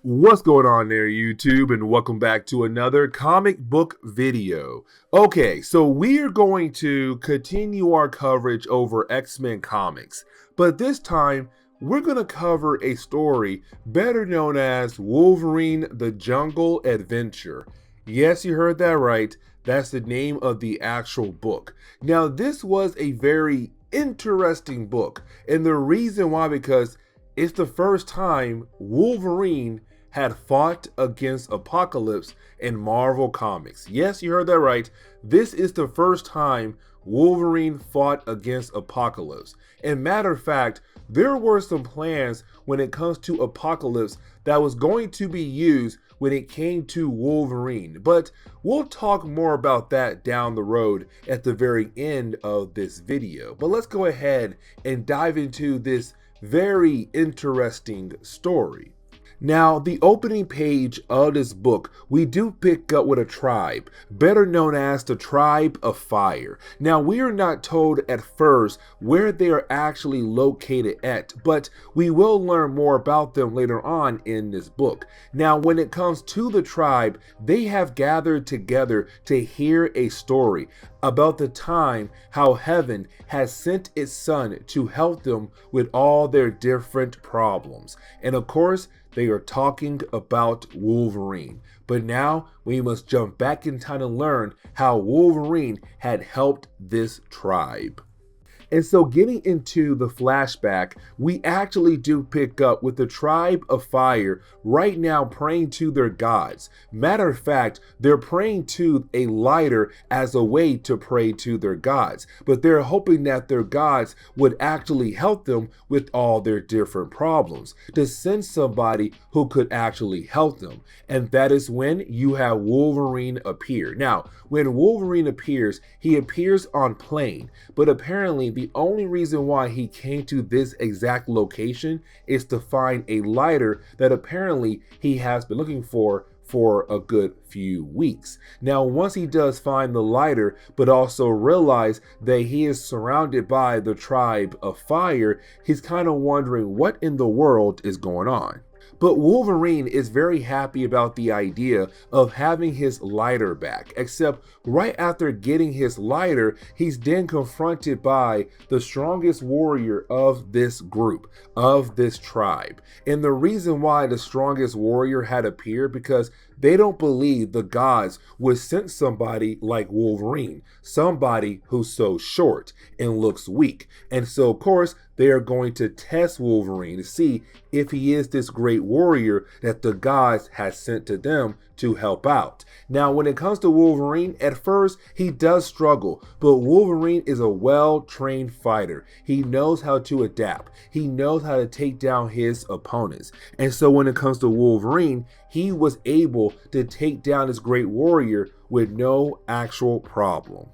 What's going on there, YouTube, and welcome back to another comic book video. Okay, so we are going to continue our coverage over X-Men comics, but this time we're going to cover a story better known as Wolverine the Jungle Adventure. Yes, you heard that right. That's the name of the actual book. Now, this was a very interesting book, and the reason why, because it's the first time Wolverine had fought against Apocalypse in Marvel Comics. Yes, you heard that right. This is the first time Wolverine fought against Apocalypse. And matter of fact, there were some plans when it comes to Apocalypse that was going to be used when it came to Wolverine. But we'll talk more about that down the road at the very end of this video. But let's go ahead and dive into this very interesting story. Now, the opening page of this book, we do pick up with a tribe, better known as the Tribe of Fire. Now, we are not told at first where they are actually located at, but we will learn more about them later on in this book. Now, when it comes to the tribe, they have gathered together to hear a story about the time how heaven has sent its son to help them with all their different problems. And of course, they are talking about Wolverine. But now we must jump back in time and learn how Wolverine had helped this tribe. And so getting into the flashback, we actually do pick up with the Tribe of Fire right now praying to their gods. Matter of fact, they're praying to a lighter as a way to pray to their gods. But they're hoping that their gods would actually help them with all their different problems, to send somebody who could actually help them. And that is when you have Wolverine appear. Now, when Wolverine appears, he appears on plane, but apparently the only reason why he came to this exact location is to find a lighter that apparently he has been looking for a good few weeks. Now, once he does find the lighter, but also realize that he is surrounded by the Tribe of Fire, he's kind of wondering what in the world is going on. But Wolverine is very happy about the idea of having his lighter back, except right after getting his lighter, he's then confronted by the strongest warrior of this group, of this tribe. And the reason why the strongest warrior had appeared, because they don't believe the gods would send somebody like Wolverine, somebody who's so short and looks weak. And so, of course, they are going to test Wolverine to see if he is this great warrior that the gods has sent to them to help out. Now, when it comes to Wolverine, at first, he does struggle, but Wolverine is a well-trained fighter. He knows how to adapt. He knows how to take down his opponents. And so when it comes to Wolverine, he was able to take down this great warrior with no actual problem.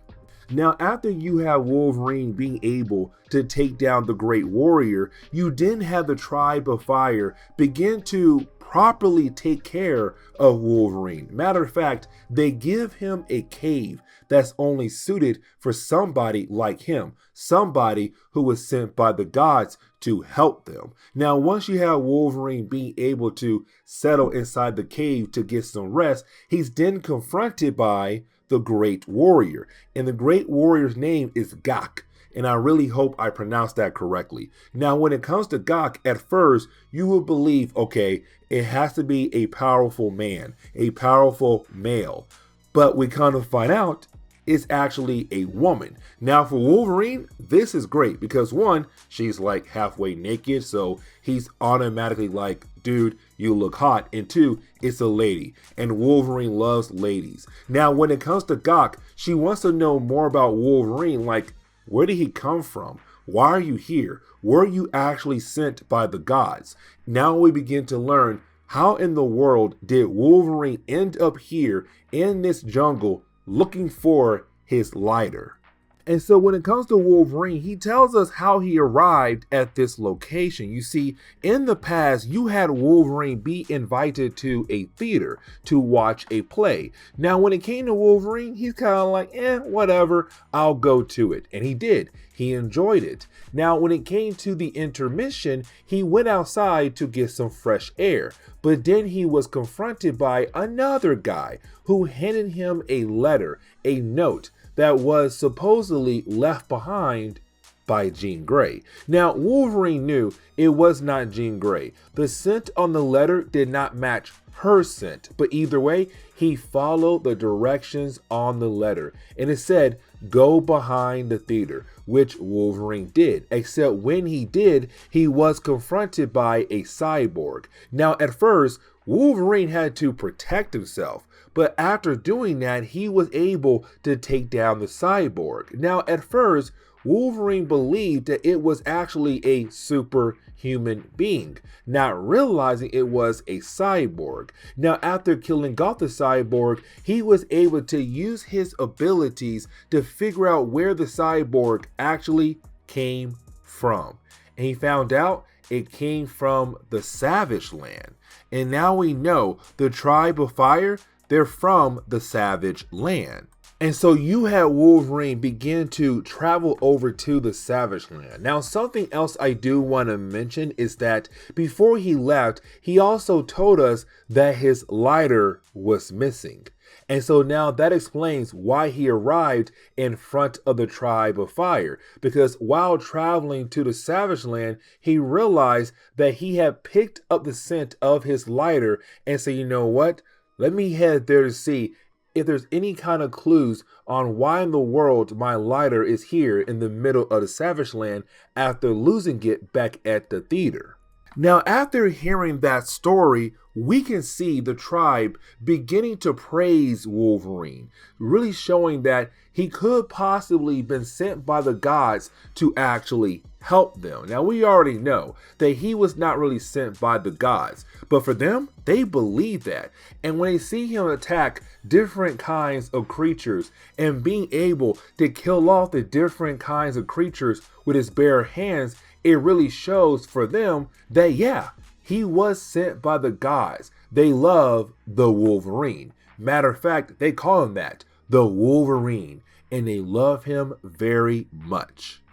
Now, after you have Wolverine being able to take down the Great Warrior, you then have the Tribe of Fire begin to properly take care of Wolverine. Matter of fact, they give him a cave that's only suited for somebody like him, somebody who was sent by the gods to help them. Now, once you have Wolverine being able to settle inside the cave to get some rest, he's then confronted by the Great Warrior. And the Great Warrior's name is Gok. And I really hope I pronounced that correctly. Now, when it comes to Gok, at first, you will believe, okay, it has to be a powerful man, a powerful male. But we kind of find out it's actually a woman. Now, for Wolverine, this is great because one, she's like halfway naked, so he's automatically like, dude, you look hot. And two, it's a lady, and Wolverine loves ladies. Now, when it comes to Gok, she wants to know more about Wolverine, like, where did he come from? Why are you here? Were you actually sent by the gods? Now we begin to learn how in the world did Wolverine end up here in this jungle looking for his lighter. And so when it comes to Wolverine, he tells us how he arrived at this location. You see, in the past, you had Wolverine be invited to a theater to watch a play. Now, when it came to Wolverine, he's kind of like, whatever, I'll go to it. And he did. He enjoyed it. Now, when it came to the intermission, he went outside to get some fresh air. But then he was confronted by another guy who handed him a letter, a note, that was supposedly left behind by Jean Grey. Now, Wolverine knew it was not Jean Grey. The scent on the letter did not match her scent, but either way, he followed the directions on the letter, and it said, go behind the theater, which Wolverine did, except when he did, he was confronted by a cyborg. Now, at first, Wolverine had to protect himself, but after doing that, he was able to take down the cyborg. Now, at first, Wolverine believed that it was actually a superhuman being, not realizing it was a cyborg. Now, after killing off the cyborg, he was able to use his abilities to figure out where the cyborg actually came from. And he found out it came from the Savage Land. And now we know the Tribe of Fire, they're from the Savage Land. And so you had Wolverine begin to travel over to the Savage Land. Now, something else I do want to mention is that before he left, he also told us that his lighter was missing. And so now that explains why he arrived in front of the Tribe of Fire. Because while traveling to the Savage Land, he realized that he had picked up the scent of his lighter and said, you know what? Let me head there to see if there's any kind of clues on why in the world my lighter is here in the middle of the Savage Land after losing it back at the theater. Now, after hearing that story, we can see the tribe beginning to praise Wolverine, really showing that he could possibly been sent by the gods to actually help them. Now, we already know that he was not really sent by the gods, but for them, they believe that. And when they see him attack different kinds of creatures and being able to kill off the different kinds of creatures with his bare hands, it really shows for them that, yeah, he was sent by the gods. They love the Wolverine. Matter of fact, they call him that, the Wolverine, and they love him very much.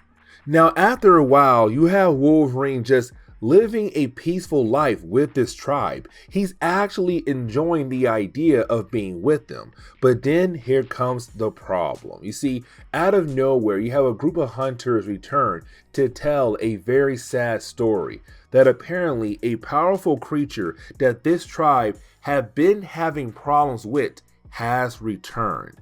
Now, after a while, you have Wolverine just living a peaceful life with this tribe. He's actually enjoying the idea of being with them. But then here comes the problem. You see, out of nowhere, you have a group of hunters return to tell a very sad story that apparently a powerful creature that this tribe had been having problems with has returned.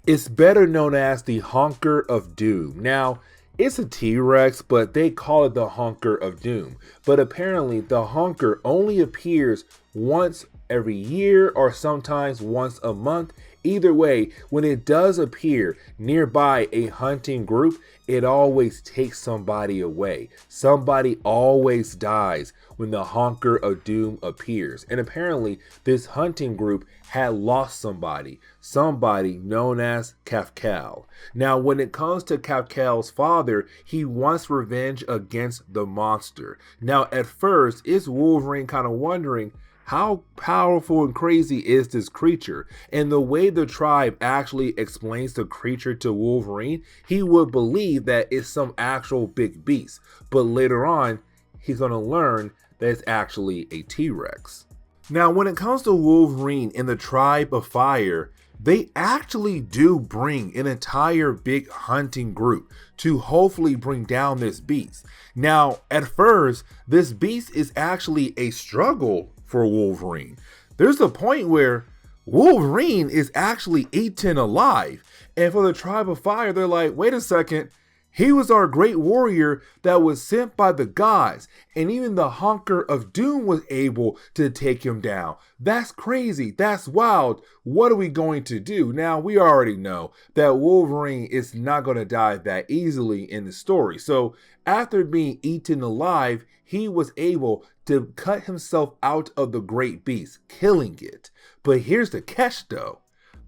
It's better known as the Honker of Doom. Now, it's a T-Rex, but they call it the Honker of Doom. But apparently the Honker only appears once every year or sometimes once a month. Either way, when it does appear nearby a hunting group, it always takes somebody away. Somebody always dies when the Honker of Doom appears. And apparently this hunting group had lost somebody known as Kafkal. Now, when it comes to Kafkal's father, he wants revenge against the monster. Now, at first, it's Wolverine kind of wondering, how powerful and crazy is this creature? And the way the tribe actually explains the creature to Wolverine, he would believe that it's some actual big beast. But later on, he's going to learn that it's actually a T-Rex. Now, when it comes to Wolverine and the Tribe of Fire, they actually do bring an entire big hunting group to hopefully bring down this beast. Now, at first, this beast is actually a struggle for Wolverine. There's a point where Wolverine is actually eaten alive. And for the Tribe of Fire, they're like, wait a second, he was our great warrior that was sent by the gods. And even the Honker of Doom was able to take him down. That's crazy. That's wild. What are we going to do? Now, we already know that Wolverine is not going to die that easily in the story. So after being eaten alive, he was able to cut himself out of the great beast, killing it. But here's the catch though.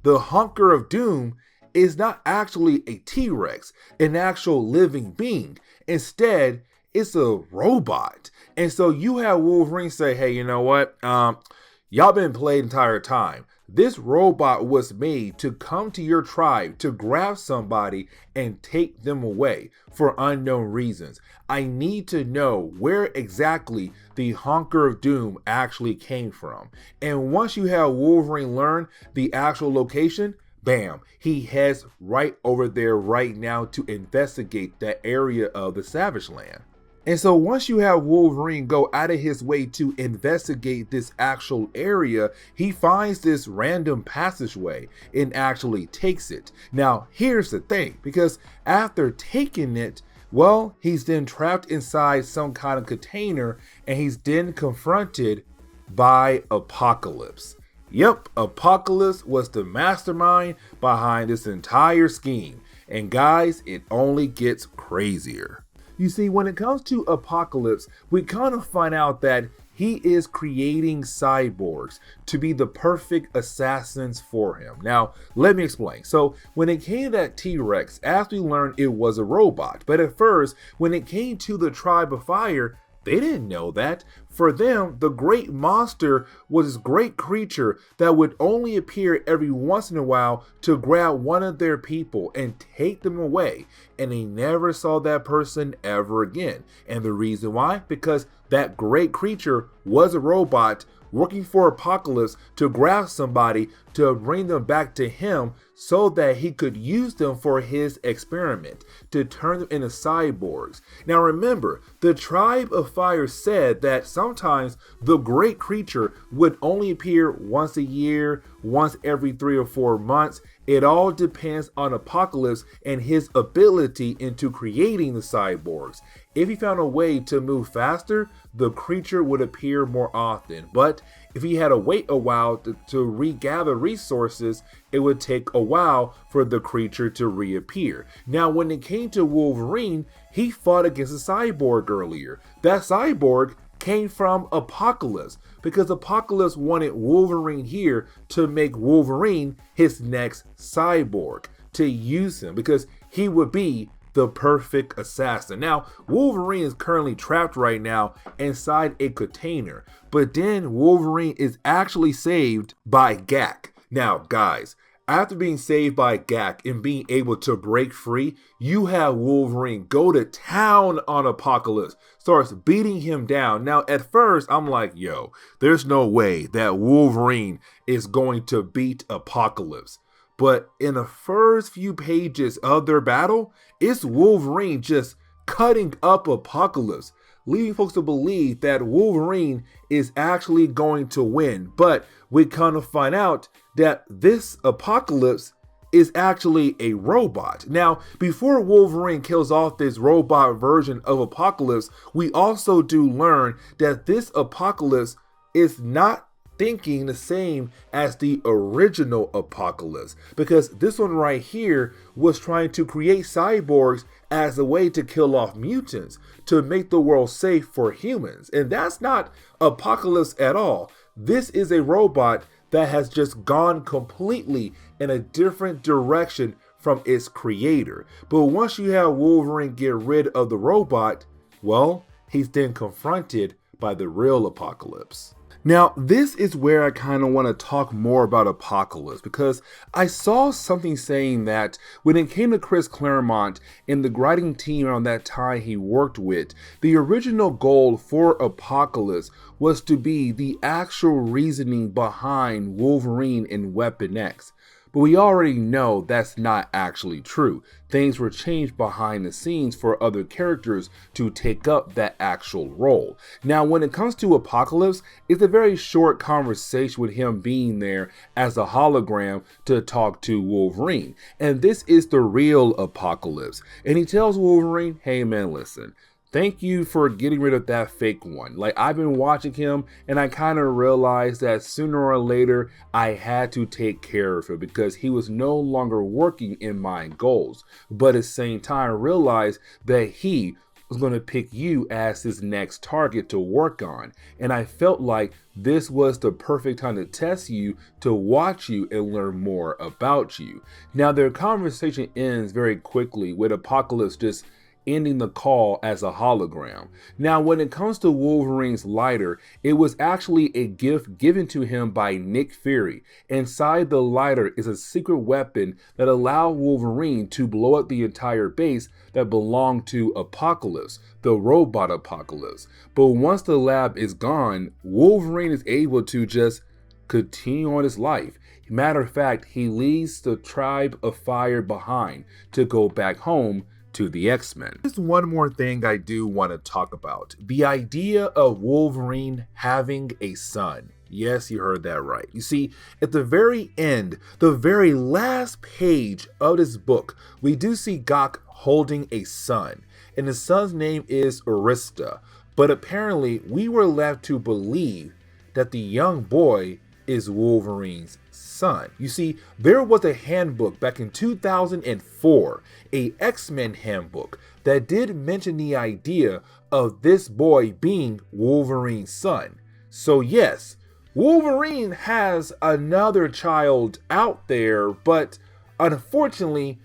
The Honker of Doom is not actually a T-Rex, an actual living being. Instead, it's a robot. And so you have Wolverine say, hey, you know what? Y'all been played the entire time. This robot was made to come to your tribe to grab somebody and take them away for unknown reasons. I need to know where exactly the Honker of Doom actually came from. And once you have Wolverine learn the actual location, bam, he heads right over there right now to investigate that area of the Savage Land. And so once you have Wolverine go out of his way to investigate this actual area, he finds this random passageway and actually takes it. Now, here's the thing, because after taking it, well, he's then trapped inside some kind of container and he's then confronted by Apocalypse. Yep, Apocalypse was the mastermind behind this entire scheme. And guys, it only gets crazier. You see, when it comes to Apocalypse, we kind of find out that he is creating cyborgs to be the perfect assassins for him. Now, let me explain. So when it came to that T-Rex, after we learned it was a robot, but at first, when it came to the Tribe of Fire, they didn't know that. For them, the great monster was this great creature that would only appear every once in a while to grab one of their people and take them away. And they never saw that person ever again. And the reason why? Because that great creature was a robot working for Apocalypse to grab somebody to bring them back to him so that he could use them for his experiment, to turn them into cyborgs. Now remember, the Tribe of Fire said that sometimes the great creature would only appear once a year, once every 3 or 4 months. It all depends on Apocalypse and his ability into creating the cyborgs. If he found a way to move faster, the creature would appear more often. But if he had to wait a while to regather resources, it would take a while for the creature to reappear. Now, when it came to Wolverine, he fought against a cyborg earlier. That cyborg came from Apocalypse because Apocalypse wanted Wolverine here to make Wolverine his next cyborg, to use him because he would be the perfect assassin. Now, Wolverine is currently trapped right now inside a container, but then Wolverine is actually saved by Gak. Now, guys, after being saved by Gak and being able to break free, you have Wolverine go to town on Apocalypse, starts beating him down. Now, at first, I'm like, yo, there's no way that Wolverine is going to beat Apocalypse. But in the first few pages of their battle, it's Wolverine just cutting up Apocalypse, leading folks to believe that Wolverine is actually going to win. But we kind of find out that this Apocalypse is actually a robot. Now, before Wolverine kills off this robot version of Apocalypse, we also do learn that this Apocalypse is not thinking the same as the original Apocalypse, because this one right here was trying to create cyborgs as a way to kill off mutants, to make the world safe for humans. And that's not Apocalypse at all. This is a robot that has just gone completely in a different direction from its creator. But once you have Wolverine get rid of the robot, well, he's then confronted by the real Apocalypse. Now, this is where I kind of want to talk more about Apocalypse, because I saw something saying that when it came to Chris Claremont and the writing team around that time he worked with, the original goal for Apocalypse was to be the actual reasoning behind Wolverine and Weapon X. But we already know that's not actually true. Things were changed behind the scenes for other characters to take up that actual role. Now, when it comes to Apocalypse, it's a very short conversation with him being there as a hologram to talk to Wolverine. And this is the real Apocalypse. And he tells Wolverine, hey man, listen, thank you for getting rid of that fake one. Like, I've been watching him and I kind of realized that sooner or later I had to take care of him because he was no longer working in my goals. But at the same time, I realized that he was going to pick you as his next target to work on. And I felt like this was the perfect time to test you, to watch you and learn more about you. Now, their conversation ends very quickly with Apocalypse just ending the call as a hologram. Now, when it comes to Wolverine's lighter, it was actually a gift given to him by Nick Fury. Inside the lighter is a secret weapon that allowed Wolverine to blow up the entire base that belonged to Apocalypse, the robot Apocalypse. But once the lab is gone, Wolverine is able to just continue on his life. Matter of fact, he leaves the tribe of fire behind to go back home to the X-Men. There's one more thing I do want to talk about. The idea of Wolverine having a son. Yes, you heard that right. You see, at the very end, the very last page of this book, we do see Gok holding a son, and the son's name is Arista. But apparently, we were left to believe that the young boy is Wolverine's son. You see, there was a handbook back in 2004, a X-Men handbook, that did mention the idea of this boy being Wolverine's son. So yes, Wolverine has another child out there, but unfortunately,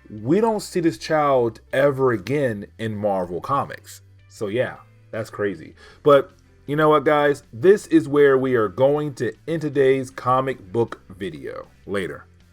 we don't see this child ever again in Marvel Comics. So yeah, that's crazy. But you know what, guys? This is where we are going to end today's comic book video. Later.